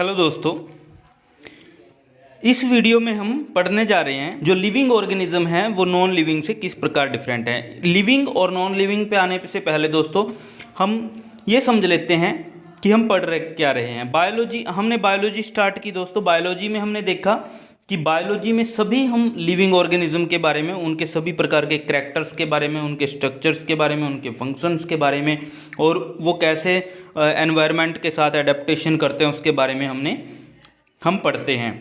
Hello दोस्तों, इस video में हम पढ़ने जा रहे हैं जो लिविंग ऑर्गेनिज्म है वो नॉन लिविंग से किस प्रकार डिफरेंट है। लिविंग और नॉन लिविंग पे आने से पहले दोस्तों हम ये समझ लेते हैं कि हम पढ़ रहे क्या रहे हैं। बायोलॉजी, हमने बायोलॉजी स्टार्ट की दोस्तों। बायोलॉजी में हमने देखा कि बायोलॉजी में सभी हम लिविंग ऑर्गेनिज्म के बारे में, उनके सभी प्रकार के करैक्टर्स के बारे में, उनके स्ट्रक्चर्स के बारे में, उनके फंक्शंस के बारे में और वो कैसे एनवायरनमेंट के साथ एडेप्टेशन करते हैं उसके बारे में हम पढ़ते हैं।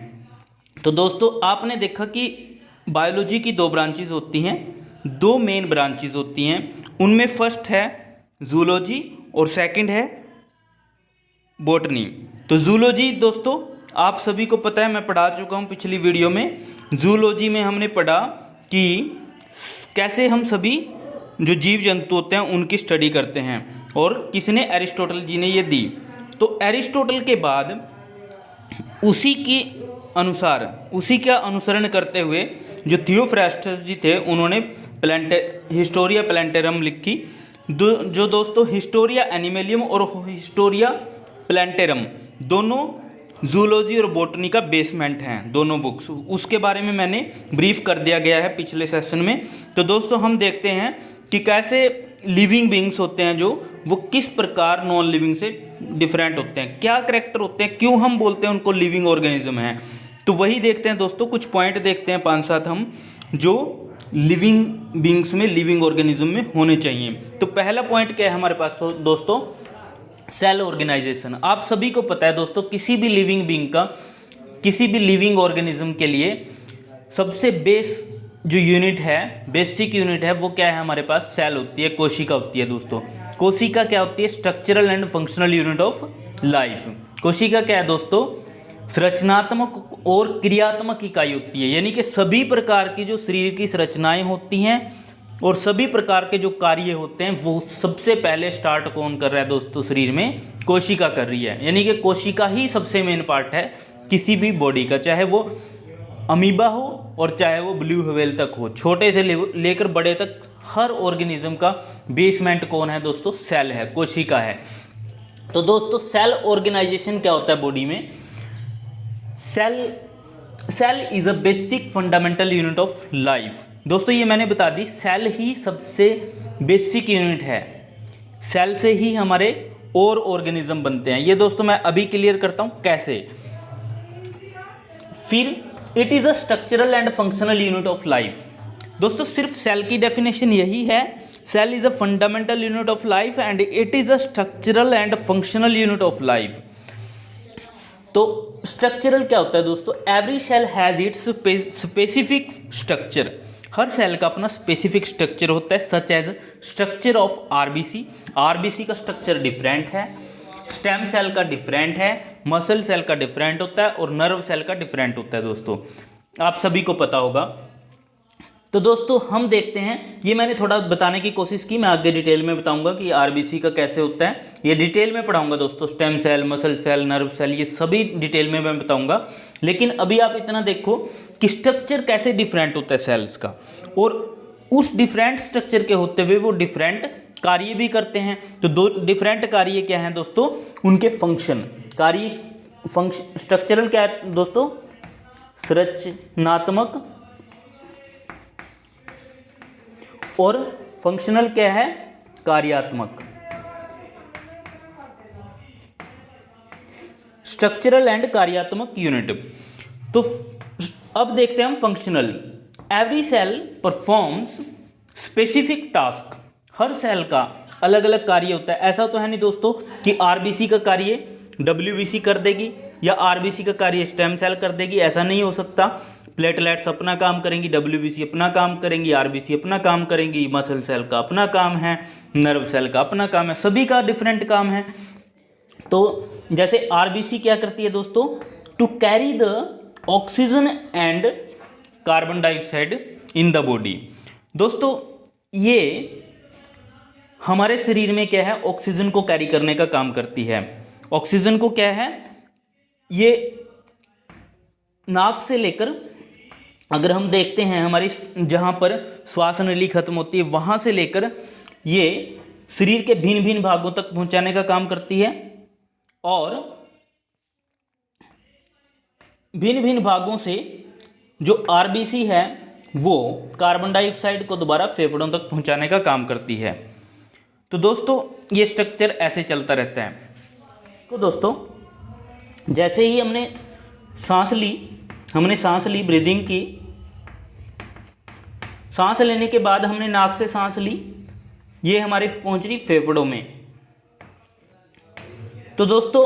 तो दोस्तों आपने देखा कि बायोलॉजी की दो ब्रांचेस होती हैं, दो मेन ब्रांचेस होती हैं। उनमें फर्स्ट है जूलॉजी और सेकंड है बॉटनी। तो जूलॉजी दोस्तों आप सभी को पता है, मैं पढ़ा चुका हूँ पिछली वीडियो में। जूलॉजी में हमने पढ़ा कि कैसे हम सभी जो जीव जंतु होते हैं उनकी स्टडी करते हैं, और किसने, एरिस्टोटल जी ने ये दी। तो एरिस्टोटल के बाद उसी का अनुसरण करते हुए जो थियोफ्रास्टस जी थे उन्होंने हिस्टोरिया प्लांटेरम लिखी। जो दोस्तों हिस्टोरिया एनिमलियम और हिस्टोरिया प्लांटेरम दोनों जूलॉजी और बॉटनी का बेसमेंट हैं, दोनों बुक्स। उसके बारे में मैंने ब्रीफ कर दिया गया है पिछले सेशन में। तो दोस्तों हम देखते हैं कि कैसे लिविंग बीइंग्स होते हैं जो वो किस प्रकार नॉन लिविंग से डिफरेंट होते हैं, क्या करैक्टर होते हैं, क्यों हम बोलते हैं उनको लिविंग ऑर्गेनिज्म है। तो वही देखते हैं दोस्तों, कुछ पॉइंट देखते हैं 5-7 हम जो लिविंग बीइंग्स में, लिविंग ऑर्गेनिज्म में होने चाहिए। तो पहला पॉइंट क्या है हमारे पास तो दोस्तों, सेल ऑर्गेनाइजेशन। आप सभी को पता है दोस्तों, किसी भी लिविंग बीइंग का, किसी भी लिविंग ऑर्गेनिज्म के लिए सबसे बेस जो यूनिट है, बेसिक यूनिट है, वो क्या है हमारे पास, सेल होती है, कोशिका होती है दोस्तों। कोशिका क्या होती है, structural and functional unit of life. कोशिका क्या है दोस्तों, संरचनात्मक और क्रियात्मक इकाई होती है, यानी कि सभी प्रकार की जो शरीर की संरचनाएं होती हैं और सभी प्रकार के जो कार्य होते हैं वो सबसे पहले स्टार्ट कौन कर रहा है दोस्तों, शरीर में कोशिका कर रही है। यानी कि कोशिका ही सबसे मेन पार्ट है किसी भी बॉडी का, चाहे वो अमीबा हो और चाहे वो ब्लू व्हेल तक हो, छोटे से लेकर बड़े तक हर ऑर्गेनिज्म का बेसमेंट कौन है दोस्तों, सेल है, कोशिका है। तो दोस्तों सेल ऑर्गेनाइजेशन क्या होता है बॉडी में। Cell is a basic fundamental unit of life. दोस्तों ये मैंने बता दी, सेल ही सबसे बेसिक यूनिट है, सेल से ही हमारे और ऑर्गेनिज्म बनते हैं। ये दोस्तों मैं अभी क्लियर करता हूं कैसे। फिर it is a structural and functional unit of life. दोस्तों सिर्फ सेल की डेफिनेशन यही है, cell is a fundamental unit of life and it is a structural and functional unit of life. तो स्ट्रक्चरल क्या होता है दोस्तों, every cell has its specific structure. हर सेल का अपना स्पेसिफिक स्ट्रक्चर होता है, such as structure of RBC. RBC का स्ट्रक्चर डिफरेंट है, स्टेम सेल का डिफरेंट है, मसल सेल का डिफरेंट होता है और नर्व सेल का डिफरेंट होता है दोस्तों, आप सभी को पता होगा। तो दोस्तों हम देखते हैं, ये मैंने थोड़ा बताने की कोशिश की, मैं आगे डिटेल में बताऊंगा कि आरबीसी का कैसे होता है, ये डिटेल में पढ़ाऊंगा दोस्तों। Stem cell, muscle cell, nerve cell, ये सभी डिटेल में मैं बताऊंगा। लेकिन अभी आप इतना देखो कि स्ट्रक्चर कैसे डिफरेंट होता है सेल्स का, और उस डिफरेंट स्ट्रक्चर के होते हुए वो डिफरेंट कार्य भी करते हैं। तो दो डिफरेंट कार्य क्या हैं दोस्तों, उनके फंक्शन। स्ट्रक्चरल क्या है दोस्तों, संरचनात्मक, और फंक्शनल क्या है, कार्यात्मक। स्ट्रक्चरल एंड कार्यात्मक यूनिट। तो अब देखते हैं हम functional. Every cell performs specific task. हर सेल का अलग अलग कार्य होता है। ऐसा तो है नहीं दोस्तों कि आरबीसी का कार्य डब्ल्यूबीसी कर देगी या आरबीसी का कार्य स्टेम सेल कर देगी, ऐसा नहीं हो सकता। प्लेटलेट्स अपना काम करेंगी, डब्ल्यूबीसी अपना काम करेंगी, आरबीसी अपना काम करेंगी, मसल सेल का अपना काम है, नर्व सेल का अपना काम है, सभी का डिफरेंट काम है। तो जैसे आरबीसी क्या करती है दोस्तों, to carry the oxygen and carbon dioxide in the body. दोस्तों ये हमारे शरीर में क्या है, ऑक्सीजन को कैरी करने का काम करती है। ऑक्सीजन को क्या है, ये नाक से लेकर, अगर हम देखते हैं हमारी जहाँ पर श्वास नली खत्म होती है वहाँ से लेकर ये शरीर के भिन्न भिन्न भागों तक पहुँचाने का काम करती है। और भिन्न भिन्न भागों से जो आरबीसी है वो कार्बन डाइऑक्साइड को दोबारा फेफड़ों तक पहुंचाने का काम करती है। तो दोस्तों ये स्ट्रक्चर ऐसे चलता रहता है। तो दोस्तों जैसे ही हमने सांस ली ब्रीदिंग की, सांस लेने के बाद हमने नाक से सांस ली, ये हमारे पहुंच रही फेफड़ों में। तो दोस्तों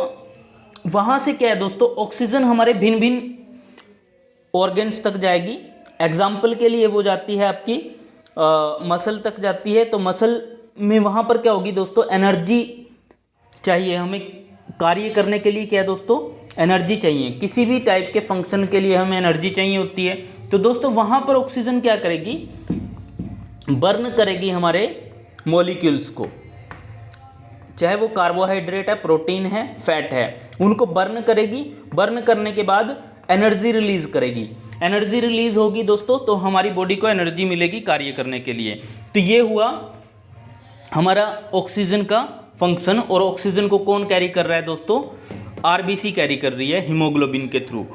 वहाँ से क्या है दोस्तों, ऑक्सीजन हमारे भिन्न भिन्न ऑर्गन्स तक जाएगी। एग्जाम्पल के लिए वो जाती है आपकी मसल तक जाती है। तो मसल में वहाँ पर क्या होगी दोस्तों, एनर्जी चाहिए हमें कार्य करने के लिए। क्या है दोस्तों, एनर्जी चाहिए। किसी भी टाइप के फंक्शन के लिए हमें एनर्जी चाहिए होती है। तो दोस्तों वहाँ पर ऑक्सीजन क्या करेगी, बर्न करेगी हमारे मॉलिक्यूल्स को, चाहे वो कार्बोहाइड्रेट है, प्रोटीन है, फैट है, उनको बर्न करेगी। बर्न करने के बाद एनर्जी रिलीज करेगी। एनर्जी रिलीज होगी दोस्तों तो हमारी बॉडी को एनर्जी मिलेगी कार्य करने के लिए। तो ये हुआ हमारा ऑक्सीजन का फंक्शन। और ऑक्सीजन को कौन कैरी कर रहा है दोस्तों, आरबीसी कैरी कर रही है हीमोग्लोबिन के थ्रू।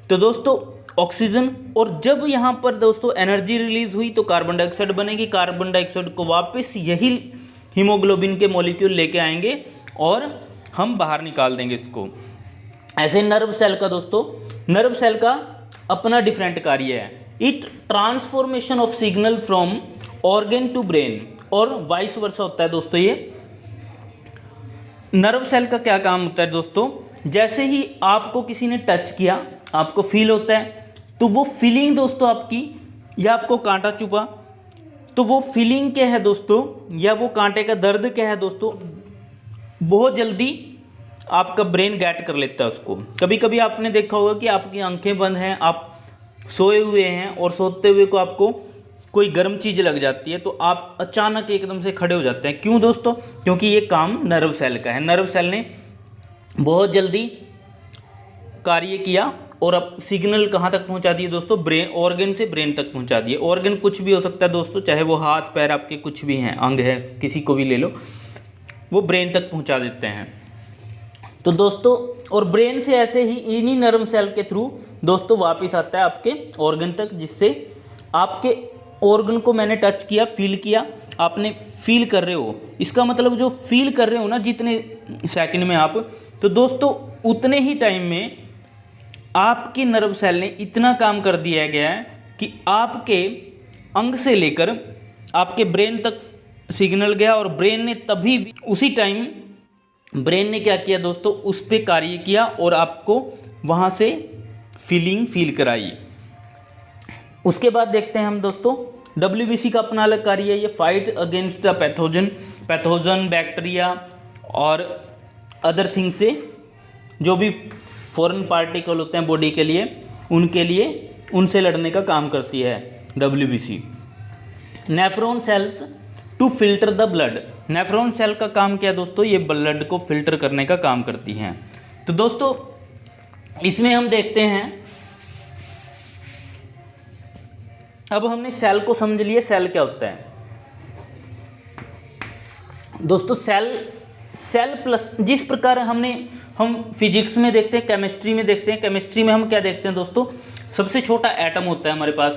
तो दोस्तों ऑक्सीजन, और जब यहाँ पर दोस्तों एनर्जी रिलीज हुई तो कार्बन डाइऑक्साइड बनेगी। कार्बन डाइऑक्साइड को वापस यही हीमोग्लोबिन के मॉलिक्यूल लेके आएंगे और हम बाहर निकाल देंगे इसको। ऐसे नर्व सेल का दोस्तों, नर्व सेल का अपना डिफरेंट कार्य है। It transformation of signal from organ to brain और वाइस वर्सा होता है दोस्तों। ये नर्व सेल का क्या काम होता है दोस्तों, जैसे ही आपको किसी ने टच किया आपको फील होता है, तो वो फीलिंग दोस्तों आपकी, या आपको कांटा चुभा तो वो फीलिंग क्या है दोस्तों, या वो कांटे का दर्द क्या है दोस्तों, बहुत जल्दी आपका ब्रेन गैट कर लेता है उसको। कभी कभी आपने देखा होगा कि आपकी आंखें बंद हैं, आप सोए हुए हैं और सोते हुए को आपको कोई गर्म चीज़ लग जाती है तो आप अचानक एकदम से खड़े हो जाते हैं। क्यों दोस्तों, क्योंकि ये काम नर्व सेल का है। नर्व सेल ने बहुत जल्दी कार्य किया और अब सिग्नल कहाँ तक पहुँचा दिए दोस्तों, ब्रेन, ऑर्गन से ब्रेन तक पहुँचा दिए। ऑर्गन कुछ भी हो सकता है दोस्तों, चाहे वो हाथ पैर आपके कुछ भी हैं, अंग है, किसी को भी ले लो, वो ब्रेन तक पहुँचा देते हैं। तो दोस्तों और ब्रेन से ऐसे ही इन्हीं नर्व सेल के थ्रू दोस्तों वापस आता है आपके ऑर्गन तक, जिससे आपके ऑर्गन को मैंने टच किया, फील किया, आपने फील कर रहे हो। इसका मतलब जो फील कर रहे हो ना जितने सेकंड में आप, तो दोस्तों उतने ही टाइम में आपके नर्व सेल ने इतना काम कर दिया गया है कि आपके अंग से लेकर आपके ब्रेन तक सिग्नल गया और ब्रेन ने तभी उसी टाइम ब्रेन ने क्या किया दोस्तों, उस पर कार्य किया और आपको वहाँ से फीलिंग फील कराई। उसके बाद देखते हैं हम दोस्तों WBC का अपना अलग कार्य है। ये fight against the pathogen bacteria और अदर थिंग्स से, जो भी फॉरेन पार्टिकल होते हैं बॉडी के लिए, उनसे लड़ने का काम करती है WBC। Nephron cells to filter the blood. Nephron cell का काम क्या है दोस्तों, ये ब्लड को फिल्टर करने का काम करती हैं। तो दोस्तों इसमें हम देखते हैं, अब हमने सेल को समझ लिया, सेल क्या होता है दोस्तों। सेल प्लस, जिस प्रकार हम फिजिक्स में देखते हैं, केमिस्ट्री में देखते हैं, केमिस्ट्री में हम क्या देखते हैं दोस्तों, सबसे छोटा एटम होता है हमारे पास।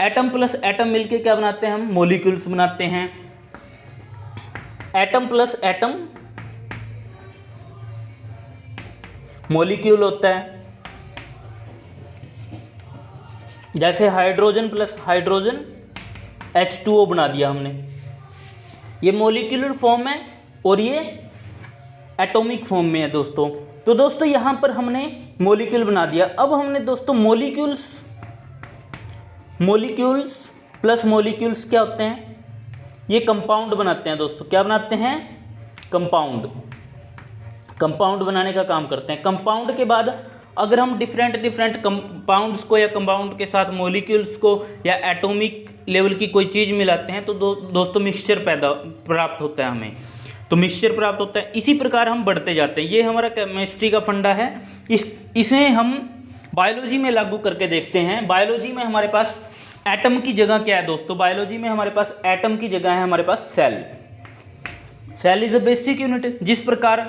एटम प्लस एटम मिलके क्या बनाते हैं हम, मॉलिक्यूल्स बनाते हैं। एटम प्लस एटम मॉलिक्यूल होता है। जैसे हाइड्रोजन प्लस हाइड्रोजन H2O बना दिया हमने, ये मॉलिक्यूलर फॉर्म है और ये एटॉमिक फॉर्म में है दोस्तों। तो दोस्तों यहाँ पर हमने मॉलिक्यूल बना दिया। अब हमने दोस्तों मॉलिक्यूल्स प्लस मॉलिक्यूल्स क्या होते हैं, ये कंपाउंड बनाते हैं दोस्तों। क्या बनाते हैं, कंपाउंड बनाने का काम करते हैं। कंपाउंड के बाद अगर हम डिफरेंट कंपाउंड्स को या कंपाउंड के साथ मॉलिक्यूल्स को या एटॉमिक लेवल की कोई चीज़ मिलाते हैं तो दोस्तों मिक्सचर प्राप्त होता है हमें। तो मिक्सचर प्राप्त होता है, इसी प्रकार हम बढ़ते जाते हैं। ये हमारा केमिस्ट्री का फंडा है। इसे हम बायोलॉजी में लागू करके देखते हैं। बायोलॉजी में हमारे पास एटम की जगह क्या है दोस्तों, बायोलॉजी में हमारे पास एटम की जगह है हमारे पास cell. Cell is a basic unit. जिस प्रकार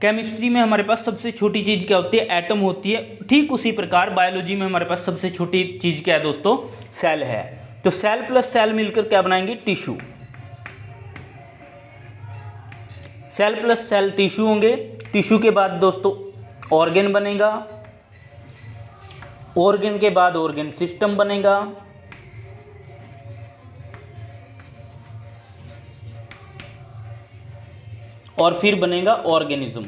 केमिस्ट्री में हमारे पास सबसे छोटी चीज़ क्या होती है? एटम होती है। ठीक उसी प्रकार बायोलॉजी में हमारे पास सबसे छोटी चीज़ क्या है दोस्तों? सेल है। तो सेल प्लस सेल मिलकर क्या बनाएंगे? Tissue. Cell plus cell tissue होंगे। टिश्यू के बाद दोस्तों ऑर्गन बनेगा। ऑर्गन के बाद ऑर्गन सिस्टम बनेगा। और फिर बनेगा ऑर्गेनिज्म।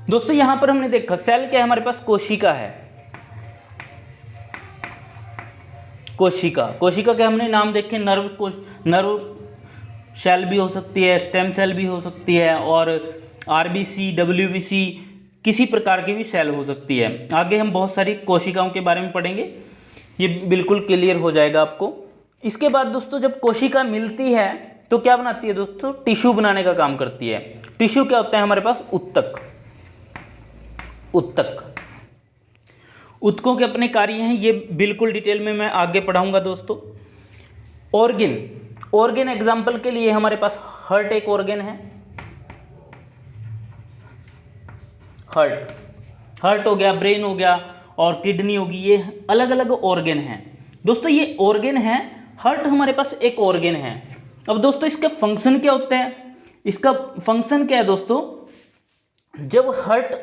दोस्तों यहां पर हमने देखा सेल क्या है हमारे पास? कोशिका है। कोशिका, कोशिका के हमने नाम देखे, नर्व सेल भी हो सकती है, स्टेम सेल भी हो सकती है, और आरबीसी, डब्ल्यूबीसी, किसी प्रकार की भी सेल हो सकती है। आगे हम बहुत सारी कोशिकाओं के बारे में पढ़ेंगे, ये बिल्कुल क्लियर हो जाएगा आपको। इसके बाद दोस्तों जब कोशिका मिलती है तो क्या बनाती है दोस्तों? टिश्यू बनाने का काम करती है। टिश्यू क्या होता है हमारे पास? ऊतक। ऊतक, ऊतकों के अपने कार्य हैं, ये बिल्कुल डिटेल में मैं आगे पढ़ाऊंगा दोस्तों। ऑर्गन, ऑर्गन एग्जाम्पल के लिए हमारे पास हार्ट एक ऑर्गन है। हार्ट, हार्ट हो गया, ब्रेन हो गया, और किडनी होगी, ये अलग अलग ऑर्गन हैं दोस्तों। ये ऑर्गन है, हार्ट हमारे पास एक ऑर्गन है। अब दोस्तों इसका फंक्शन क्या होता है? इसका फंक्शन क्या है दोस्तों? जब हार्ट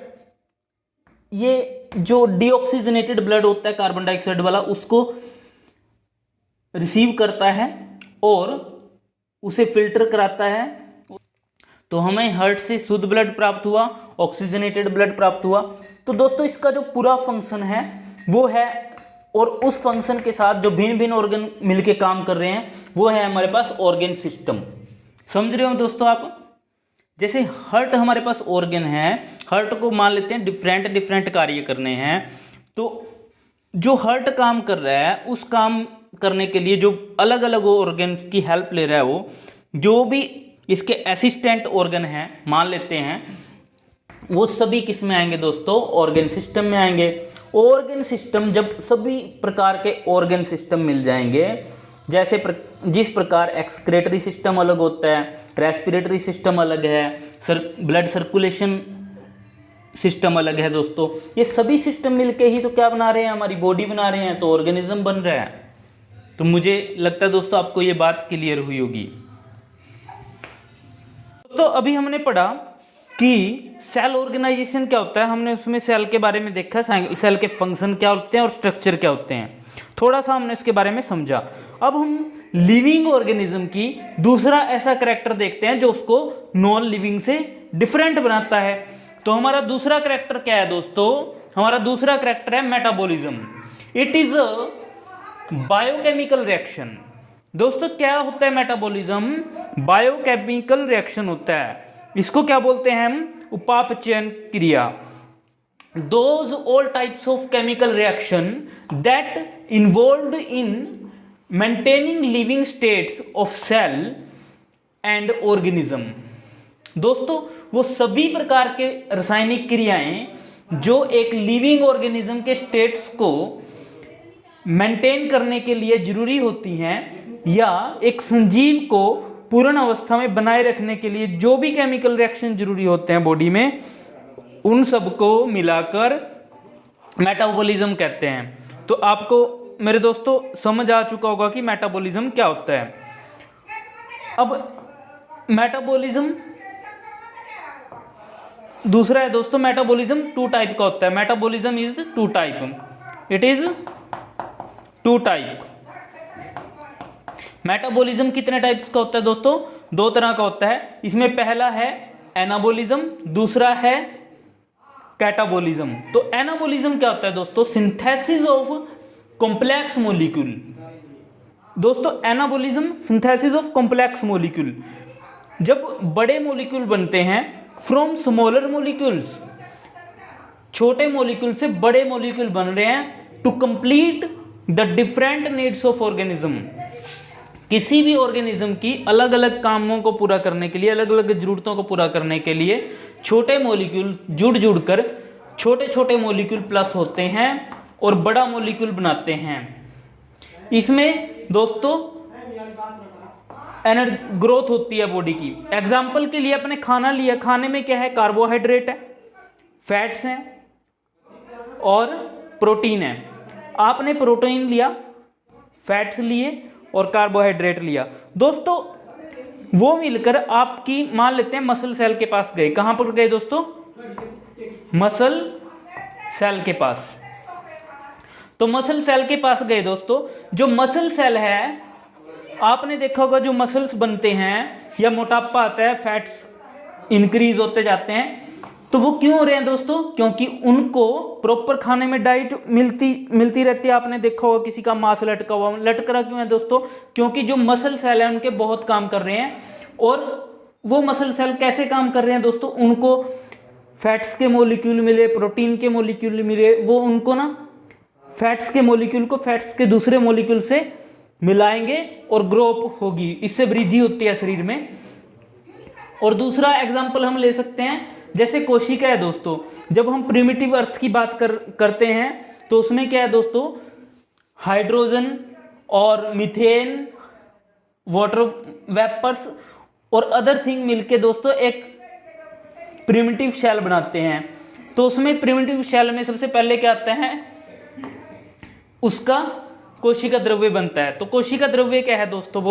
ये जो डीऑक्सीजनेटेड ब्लड होता है कार्बन डाइऑक्साइड वाला, उसको रिसीव करता है और उसे फिल्टर कराता है, तो हमें हार्ट से शुद्ध ब्लड प्राप्त हुआ, ऑक्सीजनेटेड ब्लड प्राप्त हुआ। तो दोस्तों इसका जो पूरा फंक्शन है वो है, और उस फंक्शन के साथ जो भिन्न भिन्न ऑर्गन मिलके काम कर रहे हैं वो है हमारे पास ऑर्गन सिस्टम। समझ रहे हो दोस्तों आप? जैसे हार्ट हमारे पास ऑर्गन है, हार्ट को मान लेते हैं डिफरेंट कार्य करने हैं, तो जो हार्ट काम कर रहा है उस काम करने के लिए जो अलग अलग ऑर्गन की हेल्प ले रहा है, वो जो भी इसके असिस्टेंट ऑर्गन हैं मान लेते हैं, वो सभी किस में आएंगे दोस्तों? ऑर्गन सिस्टम में आएंगे। ऑर्गन सिस्टम, जब सभी प्रकार के ऑर्गन सिस्टम मिल जाएंगे, जैसे जिस प्रकार एक्सक्रेटरी सिस्टम अलग होता है, रेस्पिरेटरी सिस्टम अलग है, ब्लड सर्कुलेशन सिस्टम अलग है दोस्तों, ये सभी सिस्टम मिलके ही तो क्या बना रहे हैं? हमारी बॉडी बना रहे हैं, तो ऑर्गेनिज्म बन रहा है। तो मुझे लगता है दोस्तों आपको ये बात क्लियर हुई होगी। तो अभी हमने पढ़ा कि सेल ऑर्गेनाइजेशन क्या होता है, हमने उसमें सेल के बारे में देखा, सेल के फंक्शन क्या होते हैं और स्ट्रक्चर क्या होते हैं, थोड़ा सा हमने इसके बारे में समझा। अब हम लिविंग ऑर्गेनिज्म की दूसरा ऐसा कैरेक्टर देखते हैं जो उसको नॉन लिविंग से डिफरेंट बनाता है। तो हमारा दूसरा कैरेक्टर क्या है दोस्तों? हमारा दूसरा कैरेक्टर है metabolism. It is a biochemical reaction. दोस्तों क्या होता है मेटाबॉलिज्म? बायोकेमिकल रिएक्शन होता है। इसको क्या बोलते हैं हम? उपापचयन क्रिया। Those all types of chemical reaction that involved in maintaining living states of cell and organism। दोस्तों वो सभी प्रकार के रासायनिक क्रियाएं जो एक लिविंग ऑर्गेनिज्म के स्टेट्स को मेंटेन करने के लिए जरूरी होती हैं, या एक संजीव को पूर्ण अवस्था में बनाए रखने के लिए जो भी केमिकल रिएक्शन जरूरी होते हैं बॉडी में, उन सबको मिलाकर मेटाबॉलिज्म कहते हैं। तो आपको मेरे दोस्तों समझ आ चुका होगा कि मेटाबॉलिज्म क्या होता है। अब मेटाबॉलिज्म दूसरा है दोस्तों, मेटाबॉलिज्म टू टाइप का होता है। Metabolism is two type, it is two type. Metabolism कितने टाइप्स का होता है दोस्तों? दो तरह का होता है। इसमें पहला है एनाबॉलिज्म, दूसरा है कैटाबॉलिज्म। तो एनाबॉलिज्म क्या होता है दोस्तों? Synthesis of complex molecule. दोस्तों anabolism synthesis of complex molecule, जब बड़े मॉलिक्यूल बनते हैं फ्रॉम स्मॉलर मॉलिक्यूल्स, छोटे मॉलिक्यूल से बड़े मॉलिक्यूल बन रहे हैं to complete the different needs of organism. किसी भी ऑर्गेनिज्म की अलग अलग कामों को पूरा करने के लिए, अलग अलग जरूरतों को पूरा करने के लिए छोटे मॉलिक्यूल जुड़ कर छोटे छोटे मॉलिक्यूल प्लस होते हैं और बड़ा मॉलिक्यूल बनाते हैं। इसमें दोस्तों ग्रोथ होती है बॉडी की। एग्जाम्पल के लिए अपने खाना लिया, खाने में क्या है, कार्बोहाइड्रेट है, फैट्स हैं और प्रोटीन है। आपने प्रोटीन लिया, फैट्स लिए और कार्बोहाइड्रेट लिया। दोस्तों वो मिलकर आपकी, मान लेते हैं मसल सेल के पास गए। कहां पर गए दोस्तों? मसल सेल के पास। तो मसल सेल के पास गए दोस्तों, जो मसल सेल है, आपने देखा होगा जो मसल्स बनते हैं या मोटापा आता है, फैट्स इंक्रीज होते जाते हैं, तो वो क्यों हो रहे हैं दोस्तों? क्योंकि उनको प्रॉपर खाने में डाइट मिलती रहती है। आपने देखा होगा किसी का मांस लटका हुआ, लटक रहा क्यों है दोस्तों? क्योंकि जो मसल सेल है उनके बहुत काम कर रहे हैं। और वो मसल सेल कैसे काम कर रहे हैं दोस्तों? उनको फैट्स के मॉलिक्यूल मिले, प्रोटीन के मॉलिक्यूल मिले, वो उनको ना फैट्स के मॉलिक्यूल को फैट्स के दूसरे मॉलिक्यूल से मिलाएंगे और ग्रोथ होगी, इससे वृद्धि होती है शरीर में। और दूसरा एग्जाम्पल हम ले सकते हैं, जैसे कोशिका है दोस्तों। जब हम प्रिमिटिव अर्थ की बात करते हैं तो उसमें क्या है दोस्तों, हाइड्रोजन और मीथेन, वाटर वेपर्स और अदर थिंग मिलके दोस्तों एक प्रिमिटिव सेल बनाते हैं। तो उसमें प्रिमिटिव सेल में सबसे पहले क्या आता है, उसका कोशिका द्रव्य बनता है। तो कोशिका द्रव्य क्या है दोस्तों?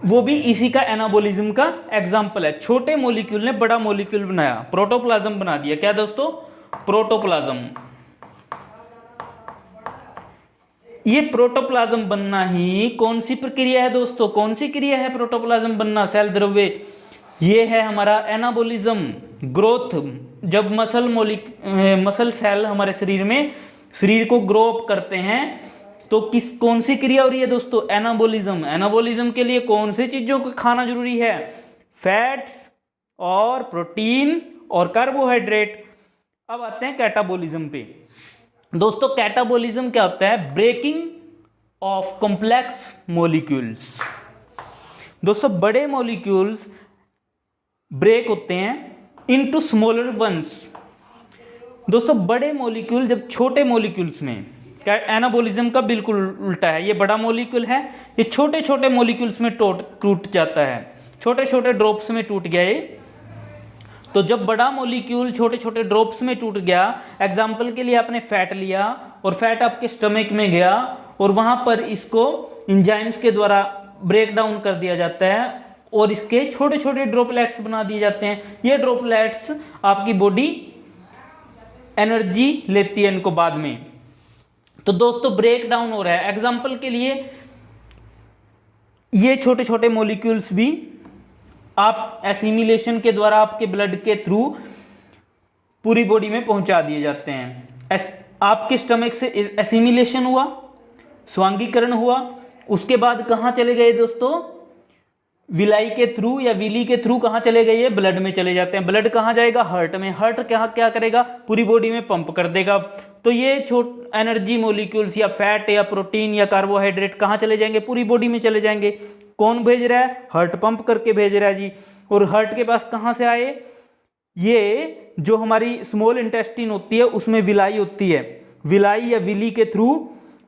वो भी इसी का एनाबोलिज्म का एग्जाम्पल है। छोटे मॉलिक्यूल ने बड़ा मॉलिक्यूल बनाया, प्रोटोप्लाज्म बना दिया। क्या दोस्तों? प्रोटोप्लाज्म। ये प्रोटोप्लाज्म बनना ही कौन सी प्रक्रिया है दोस्तों? कौन सी क्रिया है प्रोटोप्लाज्म बनना, सेल द्रव्य? ये है हमारा एनाबोलिज्म, ग्रोथ। जब मसल सेल हमारे शरीर को ग्रो अप करते हैं तो कौन सी क्रिया हो रही है दोस्तों? एनाबोलिज्म। एनाबोलिज्म के लिए कौन सी चीजों को खाना जरूरी है? फैट्स और प्रोटीन और कार्बोहाइड्रेट। अब आते हैं कैटाबोलिज्म पे। दोस्तों कैटाबोलिज्म क्या होता है? Breaking of complex molecules. दोस्तों बड़े मॉलिक्यूल्स ब्रेक होते हैं इनटू स्मॉलर वंस। दोस्तों बड़े मॉलिक्यूल जब छोटे मॉलिक्यूल्स में, क्या एनाबोलिज्म का बिल्कुल उल्टा है। ये बड़ा मॉलिक्यूल है, ये छोटे छोटे मॉलिक्यूल्स में टूट जाता है, छोटे छोटे ड्रॉप्स में टूट गया ये। तो जब बड़ा मॉलिक्यूल छोटे छोटे ड्रॉप्स में टूट गया, एग्जाम्पल के लिए आपने फैट लिया और फैट आपके स्टमक में गया और वहां पर इसको एंजाइम्स के द्वारा ब्रेक डाउन कर दिया जाता है और इसके छोटे छोटे ड्रॉपलेट्स बना दिए जाते हैं। ये ड्रॉपलेट्स आपकी बॉडी एनर्जी लेती है इनको बाद में। तो दोस्तों ब्रेक डाउन हो रहा है। एग्जाम्पल के लिए ये छोटे छोटे मॉलिक्यूल्स भी आप एसिमिलेशन के द्वारा आपके ब्लड के थ्रू पूरी बॉडी में पहुंचा दिए जाते हैं। आपके स्टमक से एसिमिलेशन हुआ, स्वांगीकरण हुआ, उसके बाद कहां चले गए दोस्तों? विलाई के थ्रू या विली के थ्रू कहां चले गए? ब्लड में चले जाते हैं। ब्लड कहां जाएगा? हार्ट में। हार्ट क्या करेगा? पूरी बॉडी में पंप कर देगा। तो ये एनर्जी मॉलिक्यूल्स या फैट या प्रोटीन या कार्बोहाइड्रेट कहां चले जाएंगे? पूरी बॉडी में चले जाएंगे। कौन भेज रहा है? हार्ट पंप करके भेज रहा है जी। और हार्ट के पास कहां से आए? ये जो हमारी स्मॉल इंटेस्टाइन होती है उसमें विलाई होती है, विलाई या विली के थ्रू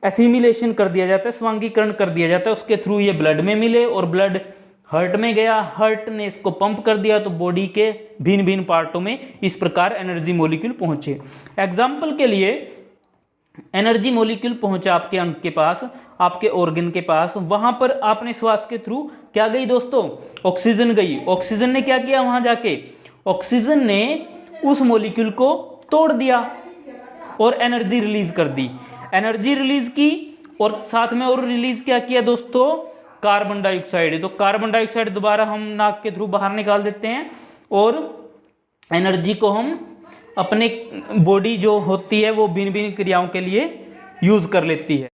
एसिमिलेशन कर दिया जाता है, स्वांगीकरण कर दिया जाता है। उसके थ्रू ये ब्लड में मिले और ब्लड हार्ट में गया, हार्ट ने इसको पंप कर दिया तो बॉडी के भिन्न भिन्न पार्टों में इस प्रकार एनर्जी मॉलिक्यूल पहुंचे। एग्जाम्पल के लिए एनर्जी मॉलिक्यूल पहुंचा आपके अंग के पास, आपके ऑर्गन के पास, वहां पर आपने श्वास के थ्रू क्या गई दोस्तों? ऑक्सीजन गई। ऑक्सीजन ने क्या किया वहां जाके? ऑक्सीजन ने उस मॉलिक्यूल को तोड़ दिया और एनर्जी रिलीज कर दी। एनर्जी रिलीज की और साथ में और रिलीज क्या किया दोस्तों? Carbon dioxide. तो कार्बन डाइऑक्साइड दोबारा हम नाक के थ्रू बाहर निकाल देते हैं और एनर्जी को हम अपने बॉडी जो होती है वो भिन्न भिन्न क्रियाओं के लिए यूज कर लेती है।